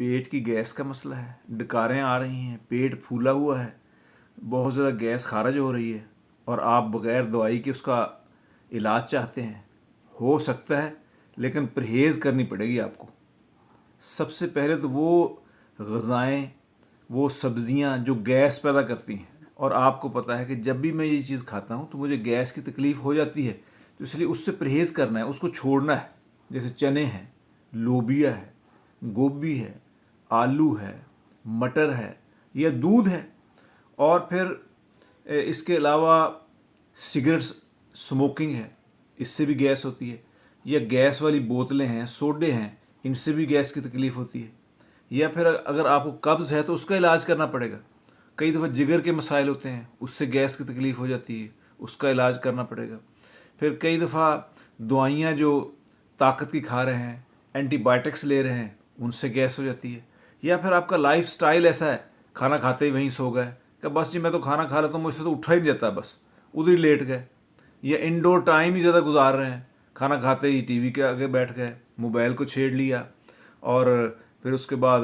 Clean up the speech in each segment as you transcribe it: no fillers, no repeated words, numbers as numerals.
पेट की गैस का मसला है, डकारें आ रही हैं, पेट फूला हुआ है, बहुत ज़्यादा गैस खारिज हो रही है और आप बग़ैर दवाई के उसका इलाज चाहते हैं, हो सकता है, लेकिन परहेज़ करनी पड़ेगी आपको। सबसे पहले तो वो ग़िज़ाएँ, वो सब्ज़ियाँ जो गैस पैदा करती हैं, और आपको पता है कि जब भी मैं ये चीज़ खाता हूँ तो मुझे गैस की तकलीफ़ हो जाती है, तो इसलिए उससे परहेज़ करना है, उसको छोड़ना है। जैसे चने हैं, लोबिया है, गोभी है, आलू है, मटर है या दूध है। और फिर इसके अलावा सिगरेट स्मोकिंग है, इससे भी गैस होती है। या गैस वाली बोतलें हैं, सोडे हैं, इनसे भी गैस की तकलीफ़ होती है। या फिर अगर आपको कब्ज़ है तो उसका इलाज करना पड़ेगा। कई दफ़ा जिगर के मसाइल होते हैं, उससे गैस की तकलीफ़ हो जाती है, उसका इलाज करना पड़ेगा। फिर कई दफ़ा दवाइयाँ जो ताकत की खा रहे हैं, एंटीबायोटिक्स ले रहे हैं, उनसे गैस हो जाती है। या फिर आपका लाइफ स्टाइल ऐसा है, खाना खाते ही वहीं सो गए कि बस जी मैं तो खाना खा लेता हूँ, मुझसे तो उठा ही नहीं जाता, बस उधर ही लेट गए। या इंडोर टाइम ही ज़्यादा गुजार रहे हैं, खाना खाते ही टीवी के आगे बैठ गए, मोबाइल को छेड़ लिया और फिर उसके बाद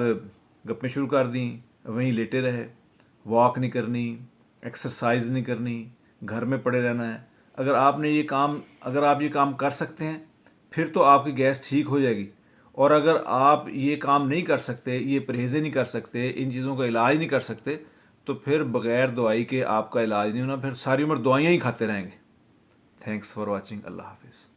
गप्पें शुरू कर दी, वहीं लेटे रहे। वॉक नहीं करनी, एक्सरसाइज नहीं करनी, घर में पड़े रहना है। अगर आप ये काम कर सकते हैं फिर तो आपकी गैस ठीक हो जाएगी। और अगर आप ये काम नहीं कर सकते, ये परहेज़ें नहीं कर सकते, इन चीज़ों का इलाज नहीं कर सकते, तो फिर बग़ैर दवाई के आपका इलाज नहीं होना, फिर सारी उम्र दवाइयाँ ही खाते रहेंगे। Thanks for watching. अल्लाह हाफिज़।